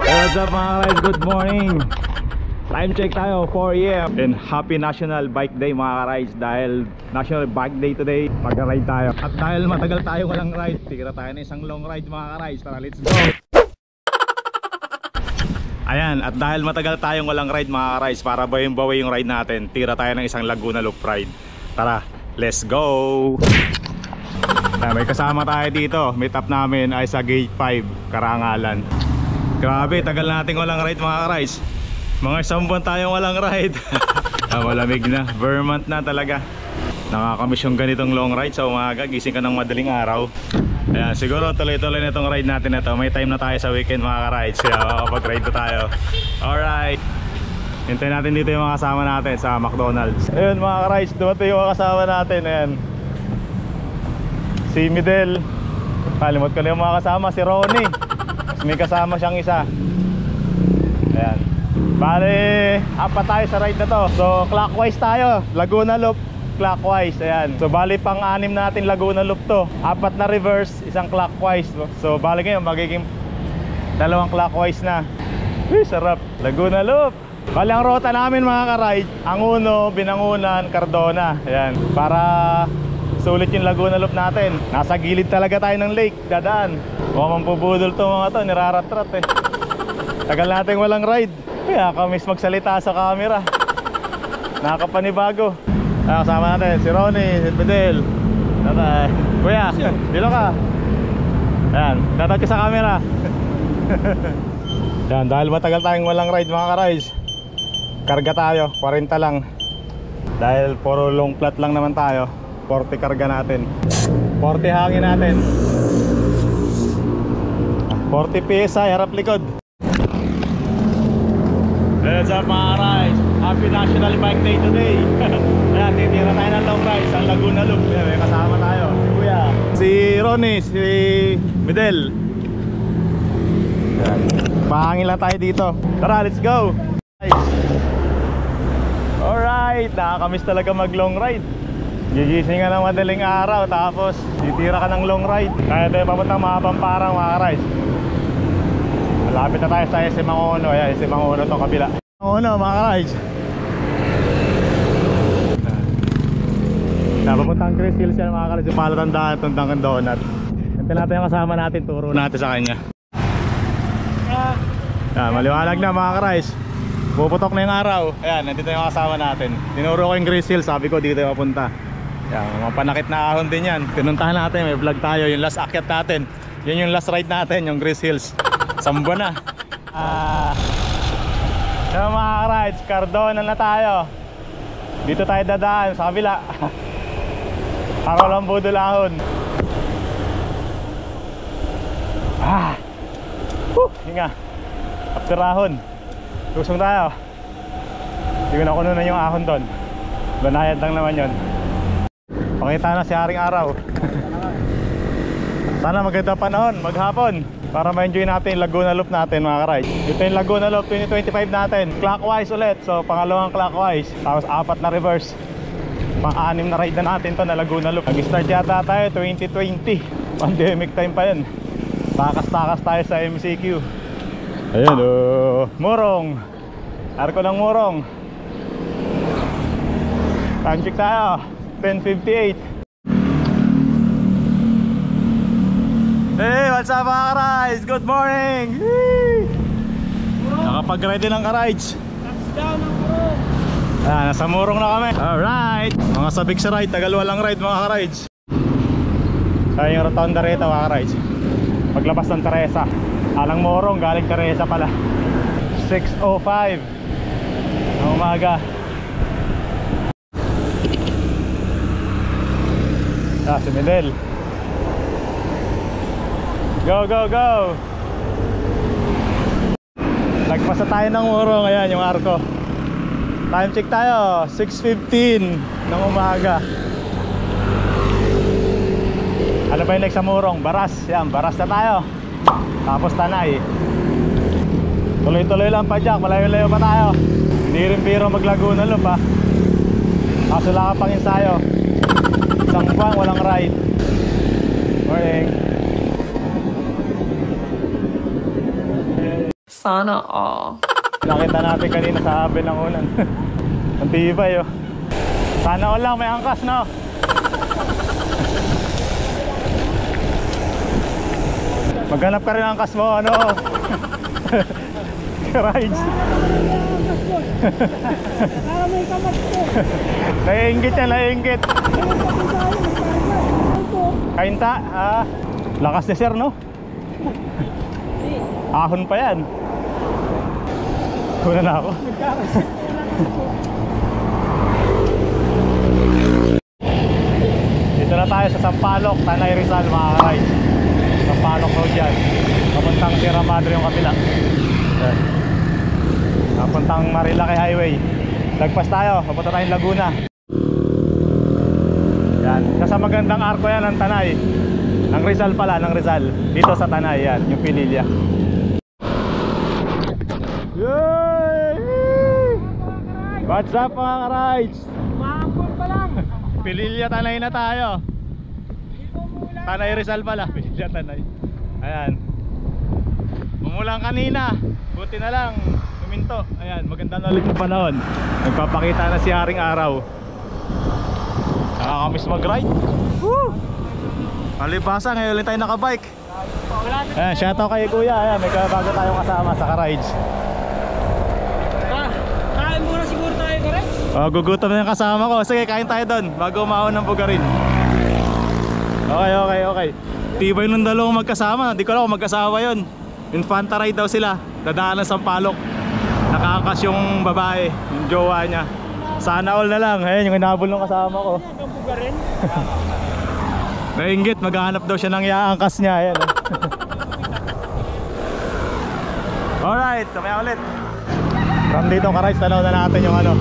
What's up mga ka-rides? Good morning. Time check tayo, 4 AM. And happy National Bike Day mga ka-rides. Dahil National Bike Day today, mag-ride tayo. At dahil matagal tayo walang ride, tira tayo na isang long ride mga ka-rides. Tara, let's go. Ayan, at dahil matagal tayong walang ride mga ka-rides, para bawi yung ride natin, tira tayo ng isang Laguna Loop ride. Tara, let's go. May kasama tayo dito. Meet up namin ay sa Gate 5, Karangalan. Grabe, tagal nating walang ride mga ka-rides. Mga isang buwan tayong walang ride. Malamig na, Vermont na talaga. Nakakamiss yung ganitong long ride sa umaga. Gising ka ng madaling araw. Ayan, siguro tuloy-tuloy na itong ride natin na to. May time na tayo sa weekend mga ka-rides, kaya makakapag-ride na tayo. Alright, hintayin natin dito yung mga kasama natin sa McDonald's. Ayun mga ka-rides, dumating yung mga kasama natin. Ayan, si Midel. Kalimot ko na yung mga kasama, si Ronnie. May kasama siyang isa. Ayan, bale, apat tayo sa ride na to. So clockwise tayo, Laguna Loop clockwise. Ayan, so bali pang-anim natin Laguna Loop to. Apat na reverse, isang clockwise. So bali ngayon magiging dalawang clockwise na. Sarap, Laguna Loop. Bali ang rota namin mga ka-ride, Anguno, Binangunan, Cardona. Ayan, para sulit yung Laguna Loop natin. Nasa gilid talaga tayo ng lake, dadaan. Mukhang mampubudol to mga to, nirarat-rat eh. Tagal natin walang ride, kaya kamiss magsalita sa camera. Nakakapanibago. Kasama natin si Ronnie, si Fidel. Tatay, kuya, dilo ka. Ayan, dapat ka sa camera. Yan, dahil matagal tayong walang ride mga ka-rides, karga tayo, 40 lang. Dahil puro long flat lang naman tayo, 40 karga natin, 40 hangin natin, 40 PSI harap likod. What's up mga ka-rides? Happy National Bike Day today. Ayan, titira tayo ng long ride sa Laguna Loop. Ayan, may kasama tayo, si kuya, si Ronnie, si Midel. Ayan, pahangin lang tayo dito. Tara, let's go. Alright, nakakamiss talaga mag long ride. Gigising ka ng madaling araw, tapos titira ka ng long ride. Kaya tayo papuntang Mapamparang mga ka-rides. Malapit na tayo sa SM Anguno. Ayan, SM Anguno itong kabila. Anguno mga ka-rides. Napapuntang Chris Hills yan mga ka-rides. Palatandaan itong Dunkin' Donut. Ito natin yung kasama natin, turo natin sa kanya. Ayan, maliwanag na mga ka-rides. Puputok na yung araw. Ayan, nandito yung kasama natin. Tinuro ko yung Chris Hills, sabi ko dito yung mapunta. Ayan, mga panakit na ahon din yan. Pinuntahan natin, may vlog tayo. Yung last akyat natin, yun yung last ride natin, yung Chris Hills. Sambo na. So mga ka-rides, Cardona na tayo. Dito tayo dadaan sa kabila. Para lang budulahon. Hinga. After ahon, tusong tayo. Hindi ko na kununan yung ahon doon. Banayad lang naman yun. Pakita na si Haring Araw. Sana maganda panahon, maghapon, para ma-enjoy natin yung Laguna Loop natin mga ka-rides. Ito yung Laguna Loop 2025 natin. Clockwise ulit, so pangalawang clockwise. Tapos apat na reverse. Pang-anim na ride na natin to na Laguna Loop. Nag-start yata tayo 2020. Pandemic time pa yun. Takas-takas tayo sa MCQ. Ayun Murong. Arko ng Murong. Time check tayo, 10:58. Hey, what's up mga ka-rides? Good morning! Nakapag-ready ng ka-rides. Touchdown ng Murong. Ayan, nasa Murong na kami. Alright, mga sabik sa ride, tagal walang ride mga ka-rides. Kaya yung rotonda rito mga ka-rides, paglabas ng Teresa. Alang Murong, galing Teresa pala. 6:05 ng umaga. Si Midel. Go, go, go! Nagpasa tayo ng Murong. Ayan yung arko. Time check tayo, 6:15 ng umaga. Ano ba yung next sa Murong? Baras. Yan, Baras na tayo. Tapos Tanay. Tuloy-tuloy lang pa Jack, malayo-layo pa tayo. Hindi rin biro mag Laguna Loop ha. Kaso lang pang ensayo. Isang buwan walang ride. Morning. Sana all. Nakita natin kanina sa habi ng ulan. Ang tibay oh. Sana all lang may angkas no. Maghanap ka rin ang angkas mo ano. Rides. Naiinggit yan, naiinggit. Kainta, lakas ni sir no? Ahon pa yan. Kuna na ako. Dito na tayo sa Sampaloc, Tanay Rizal mga ka-rides. Sampaloc road yan. Papuntang Sierra Madre yung kabila. Yan. Papuntang Marilaki Highway. Lagpas tayo, papunta tayong Laguna. Yan, nasa magandang arko yan ng Tanay. Ng Rizal pala, ng Rizal. Dito sa Tanay yan, yung Pililya. Yay! What's up mga ka-rides? Maambon pa lang. Pililya Tanay na tayo. Tanay Rizal pala, Pililya Tanay. Ayan. Umulan kanina, buti na lang huminto. Ayan, maganda na ulit yung panahon. Nagpapakita na si Haring Araw. Nakakamiss mag-ride. Woo! Malibasa, ngayon ulit tayo nakabike. Ayan, shoutout kay Kuya. Ayan, may bago tayong kasama sa ka-rides. Kain muna siguro tayo ka rin. Gugutom na yung kasama ko. Sige, kain tayo doon bago umahon ng bugarin. Okay. Tibay nung dalawang magkasama. Hindi ko alam kung magkasama yun. Infanta ride daw sila. Dadaan ng Sampaloc. Nakaakas yung babae, yung jowa niya. Sana all na lang. Ayan yung inabol ng kasama ko. Hanggang bugarin. Nainggit, maghahanap daw siya ng iaangkas niya. Ayan. Alright, samaya ulit. From dito ka-rides, tanaw na natin yung ano.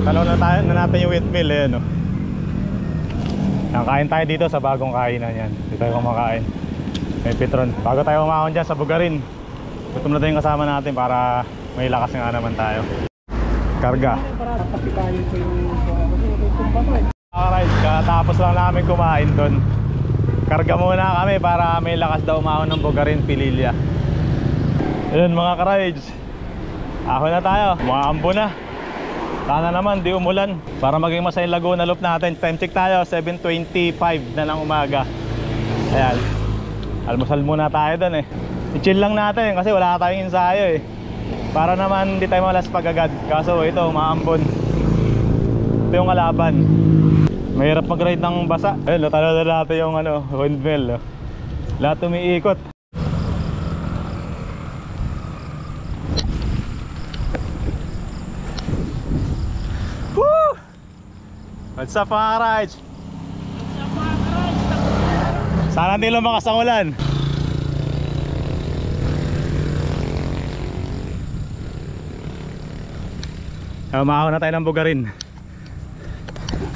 Tanaw na natin yung windmill. Ayan o. Kain tayo dito sa bagong kainan yan. Dito tayo kumakain. May Petron. Bago tayo umahon dyan sa bugarin, gutom na tayo yung kasama natin para may lakas nga naman tayo. Karga. Para tapitayin ko yung tumba ko eh. Alright, katapos lang namin kumain doon. Karga muna kami para may lakas daw umahon ng bugarin, Pililya. Ayun mga ka-rides, ahon na tayo, umaambo na. Sana naman di umulan para maging masaya Laguna Loop natin. Time check tayo, 7:25 na ng umaga. Ayan, almusal muna tayo doon eh. I-chill lang natin kasi wala tayong ensayo eh. Para naman hindi tayo malas pag-agad. Kaso ito, umaambon. Ito yung kalaban. Mahirap mag-ride ng basa. Ayun, natalo na natin yung ano, windmill. Lahat umiikot. Woo! What's up mga ka-rides? Sana hindi lumakas ang ulan. Umahon na tayo ng bugarin.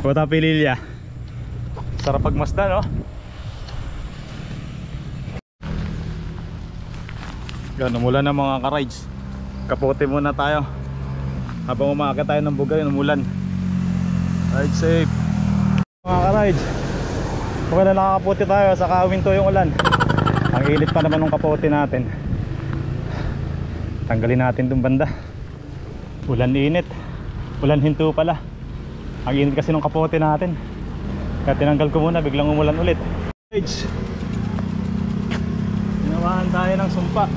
Kota Pililya. Sarap pagmasdan no? Yan, umulan na mga ka-rides. Kapote muna tayo habang umaakit tayo ng bugarin, umulan. Ride safe mga ka-rides. Okay na nakakapote tayo, saka huminto yung ulan. Ang init pa naman ng kapote natin. Tanggalin natin itong banda. Ulan init, ulan hinto pala. Ang init kasi ng kapote natin. Kaya tinanggal ko muna, biglang umulan ulit. Ginawahan tayo ng sumpa.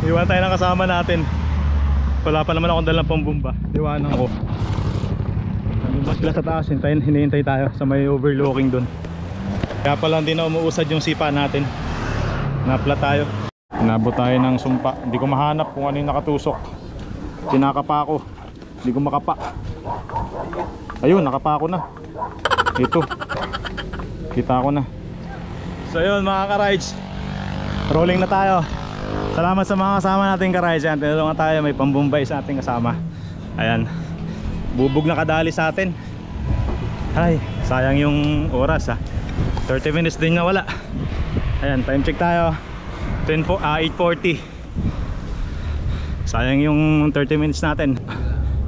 Iwan tayo ng kasama natin. Wala pa naman akong dalang pambumba. Iwanan ko. Nandun sila sa taas, hinihintay tayo sa may overlooking dun. Kaya pala hindi na umuusad yung sipa natin. Napla tayo. Inabot tayo ng sumpa. Hindi ko mahanap kung ano yung nakatusok. Kinakapa ako. Hindi ko makapa. Ayun, nakapa ako na. Ito. Kita ko na. So yun mga ka-rides, rolling na tayo. Salamat sa mga kasama natin ka-rides. Yan, tinulungan tayo, may pambumbay sa ating kasama. Ayan, bubog na kadali sa atin. Ay, sayang yung oras ha. 30 minutes din na wala. Ayan, time check tayo, 8:40. Sayang yung 30 minutes natin.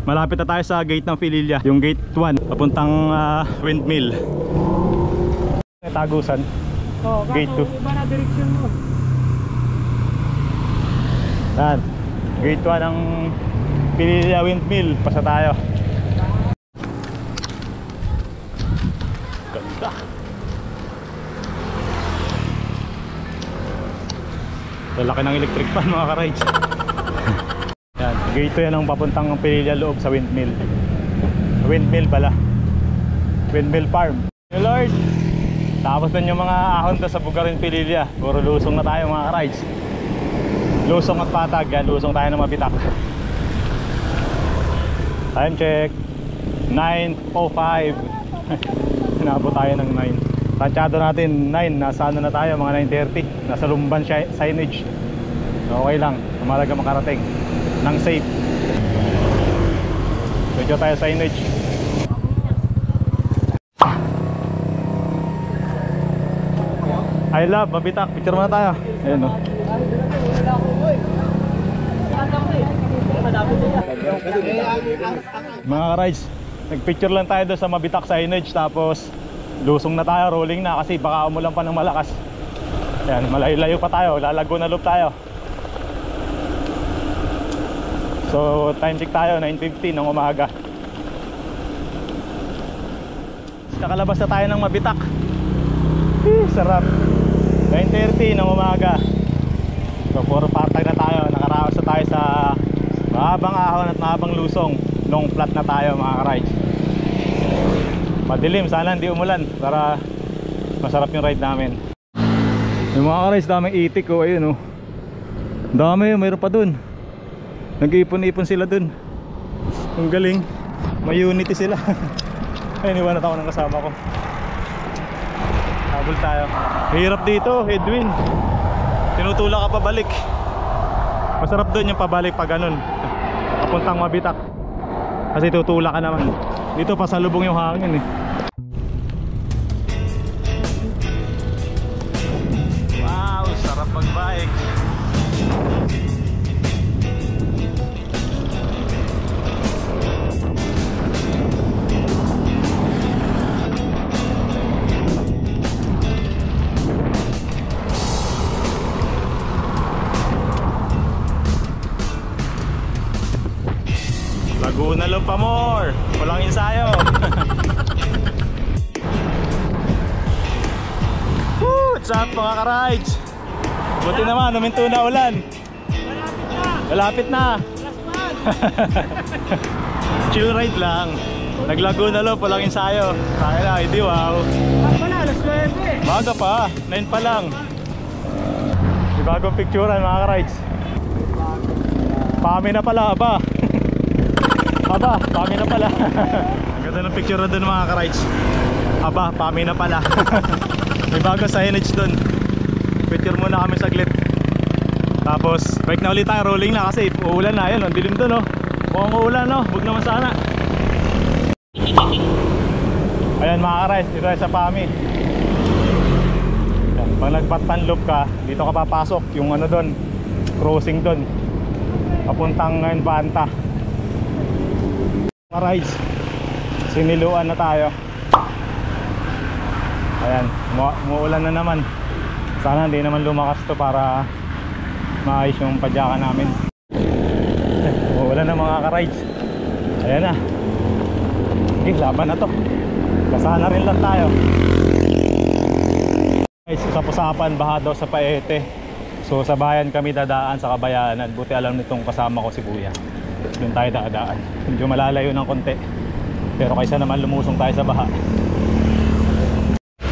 Malapit na tayo sa gate ng Pililya, yung gate 1 papuntang windmill. Tagusan. Oh, Gate 2. Iba na direksyon mo. Yan, gate 1 ng Pililla Windmill. Pasa tayo. Ganda. Lalaki ng electric fan mga ka-rides. Yan, gate 2 yan ang papuntang Pililla loob sa windmill. Windmill pala, Windmill Farm. Hey Lord, tapos dun yung mga ahon doon sa Bugarin Pililla. Puro lusong na tayo mga ka-rides. Lusong at patag yan, lusong tayo ng mabitak. Time check 9:05. Hinabot tayo ng 9. Tansyado natin 9, nasa ano na tayo, mga 9:30. Nasa Lumban signage. So okay lang, umalaga makarating ng safe. Medyo tayo signage. I love mabitak, picture muna tayo. Ayun o. Mga ka-rides, nagpicture lang tayo doon sa mabitak signage. Tapos lusong na tayo, rolling na kasi baka umulan pa ng malakas. Ayan, malayo-layo pa tayo, lalago na loop tayo. So time check tayo, 9:50 ng umaga. Kakalabas na tayo ng mabitak. Sarap. 9:30 ng umaga. So puro patag na tayo. Nakaraos na tayo sa mahabang ahon at mahabang lusong. Long flat na tayo mga ka-rides. Madilim, sana hindi umulan para masarap yung ride namin. Yung mga ka-rides, daming itik oh. Ayun oh, dami, mayroon pa dun. Nag-iipon-ipon sila dun. Ang galing. May unity sila. Ayun, iwan na ako ng kasama ko. Habol tayo. Hirap dito, Edwin. Tinutulak ka pabalik. Masarap doon yung pabalik pag ganun, papuntang mabitak. Kasi tutulak ka naman. Dito pasalubong yung hangin eh. Wow, sarap mag-bike. Laguna lang pa more. Walang ensayo. What's up mga ka-rides? Buti naman, huminto na ulan. Malapit na. Chill ride lang. Nag-Laguna lang, walang ensayo. Kaya na, hindi wow. Alas 9. Baga pa, 9 pa lang. May bagong picturean mga ka-rides. Pami na pala, aba. Aba, pami na pala. Ang ganda ng picture doon mga ka-rides. Aba, pami na pala. May bago signage doon. Picture muna kami saglit. Tapos bike na ulit tayo, rolling na kasi uulan na. Ayun, ang dilim doon oh. Mukhang uulan no, huwag naman sana. Ayan mga ka-rides, dito tayo sa pami. Ayan, pag nagpatan loop ka, dito ka papasok. Yung ano doon, crossing doon, papuntang Banta. Rides, siniluan na tayo. Ayan, umuulan na naman. Sana hindi naman lumakas to para maayos yung padyakan namin. Umuulan na mga ka-rides. Ayan na. Okay, laban na to. Kasana rin lang tayo. Guys, usap-usapan, baha daw sa Paete. So sa bayan kami dadaan, sa Kabayanan. Buti alam nitong kasama ko si Kuya. Doon tayo dadaan. Medyo malalayo ng konti. Pero kaysa naman lumusong tayo sa baha.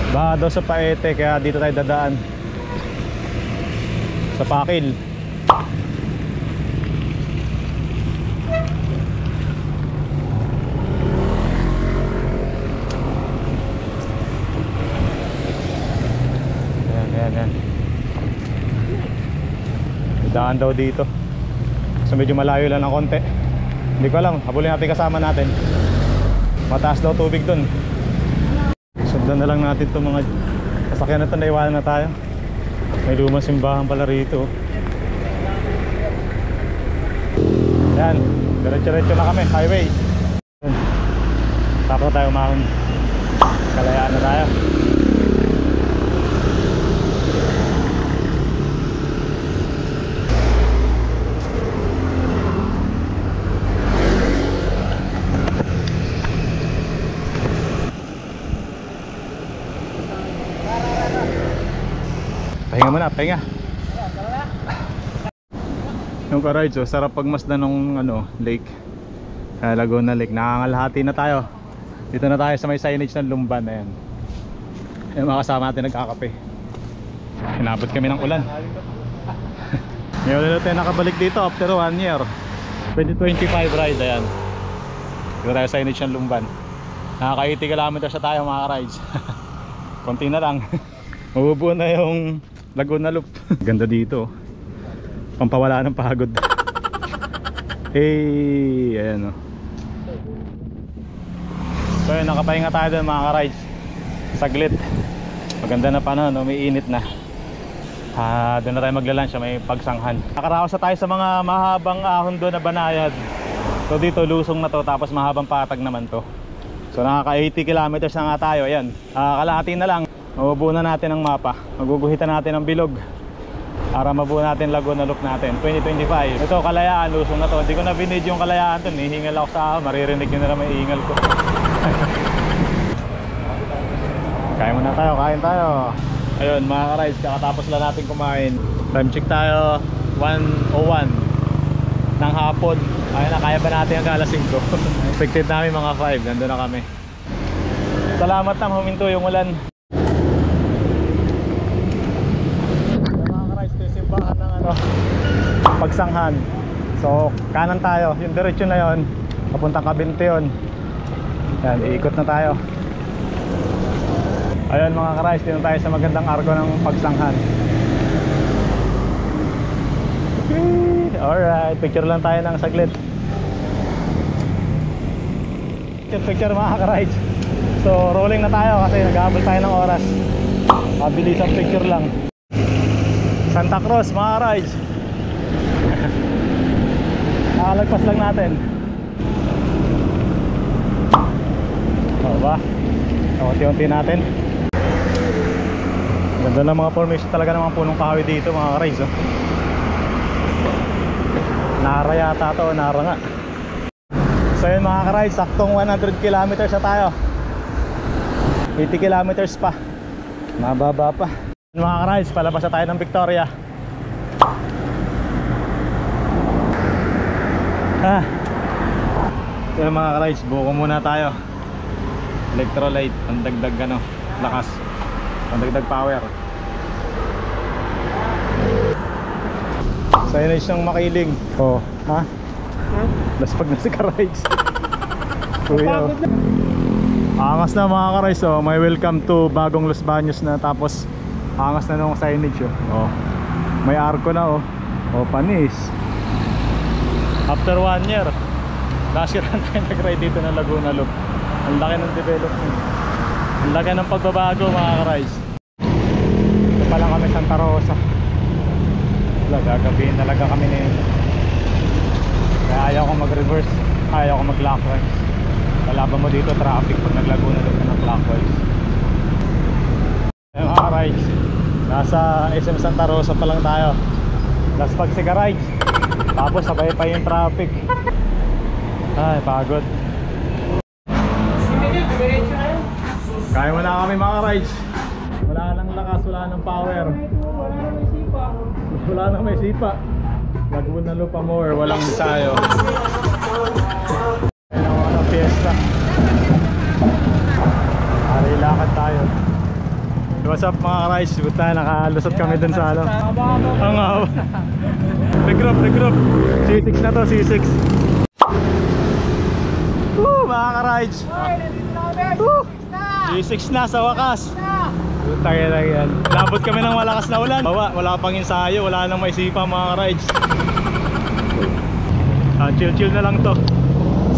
Baha daw sa Paete, kaya dito tayo dadaan. Sa Pakil. Ayan. Daan daw dito. So medyo malayo lang ng konti. Hindi ko alam, habulin natin kasama natin. Mataas daw tubig dun. Sundan na lang natin itong mga sasakyan na ito, naiwanan na tayo. May lumang simbahan pala rito. Yan, diretso-diretso na kami, highway. Tapos tayo umahon. Kalayaan na tayo. Pahinga muna, pahinga. Yung ka-rides, oh, sarap pagmasdan ng lake. Laguna Lake. Nakangalahati na tayo. Dito na tayo sa may signage ng Lumban. Ayan. Yung mga kasama natin nagkakape. Inabot kami ng ulan. Ngayon ulit tayo nakabalik dito after 1 year. 2025 ride. Ayan. Dito tayo sa signage ng Lumban. Nakaka 80 kilometers na tayo mga rides. Konti na lang. Mabubuo na yung Laguna Loop. Ganda dito. Pampawala ng pagod. Hey, ayan o. So yun, nakapahinga tayo doon mga ka-rides. Saglit. Maganda na pa na, no? May init na. Doon na tayo maglalanch, may pagsanghan. Nakaraos na tayo sa mga mahabang ahon doon na banayad. So dito lusong na to, tapos mahabang patag naman to. So nakaka 80 kilometers na nga tayo. Ayan, kalahati na lang. Mabubuo na natin ang mapa. Maguguhitan natin ang bilog para mabuo natin Laguna Loop natin 2025. Ito Kalayaan, lusong na to. Hindi ko na binid yung Kalayaan to. Hihingal ako sa maririnig nyo na lang may hingal ko. Kain muna tayo, kain tayo. Ayun mga ka-rides, kakatapos lang natin kumain. Time check tayo 1:01 ng hapon. Ayun na, kaya ba natin hanggang alas 5? Expected namin mga 5, nandun na kami. Salamat na huminto yung ulan. Mga ka-rides, ito yung simbahan ng pagsanghan. So kanan tayo, yung diretsyo na yon, papuntang Kabinte yun. Yan, iikot na tayo. Ayun mga ka-rides, dito tayo sa magandang arko ng pagsanghan. Alright, picture lang tayo ng saglit. Picture mga ka-rides. So rolling na tayo kasi nag-aabot tayo ng oras. Mabilis ang picture lang. Santa Cruz mga ka-rides. Nakalagpas lang natin. O ba? Unti-unti natin. Ganda ng mga formation talaga ng mga punong kahoy dito mga ka-rides. Nara yata to, nara nga. So yun mga ka-rides, saktong 100 kilometers na tayo. 80 kilometers pa. Mababa pa. Mga ka-rides, palabas na tayo ng Victoria. So yun mga ka-rides, buko muna tayo. Electrolyte, pandagdag lakas, pandagdag power. Signage ng Makiling. Oh, ha? Laspag na si ka-rides. Kuya, angas na mga ka-rides. Oh, may welcome to bagong Los Baños na, tapos angas na nung signage. Oh, may arko na. Oh, panis. After 1 year, last year na tayo nag-ride dito ng Laguna Loop. Ang laki ng development, ang laki ng pagbabago mga ka-rides. Ito pa lang kami Santa Rosa. Gagabihin talaga kami ngayon. Kaya ayaw ko mag-reverse, ayaw ko mag-clockwise. Kalaban mo dito traffic pag naglaguna doon ka ng clockwise. Ayun mga ka-rides, nasa SM Santa Rosa pa lang tayo. Last pag si ka-rides, tapos sabay pa yung traffic. Ay, pagod. Kaya mo na kami mga ka-rides. Wala nang lakas, wala nang power, wala nang may sipa. Laguna Loop more, walang ensayo. Ayun ang mga fiesta. Ari, lakad tayo. What's up mga ka-rides? Buta, nakalusot kami dun sa ang haba. Regroup. C6 na to, C6. Woo, mga ka-rides. Woo, C6 na sa wakas. Tayo lang yan. Labot kami ng malakas na ulan. Wala pang ensayo, wala nang may sipa mga ka-rides. Chill na lang to.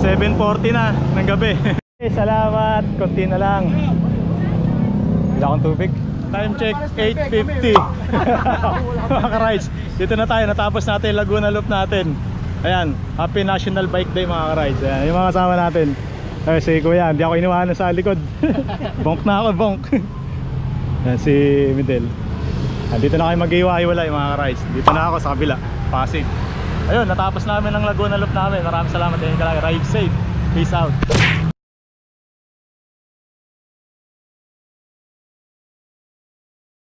7:40 na ng gabi. Salamat, konti na lang. Wala akong tubig. Time check 8:50. Mga ka-rides, dito na tayo, natapos natin Laguna Loop natin. Ayan, Happy National Bike Day mga ka-rides. Ayan, yung mga kasama natin. Si Kuya, hindi ako iniwanan sa likod. Bonk na ako, bonk. Yan si Midel. Dito na kayo mag-iwa-iwala yung mga ka-rides. Dito na ako sa kabila, Pasig. Ayun, natapos namin ang Laguna Loop namin. Maraming salamat din. Ride safe. Peace out.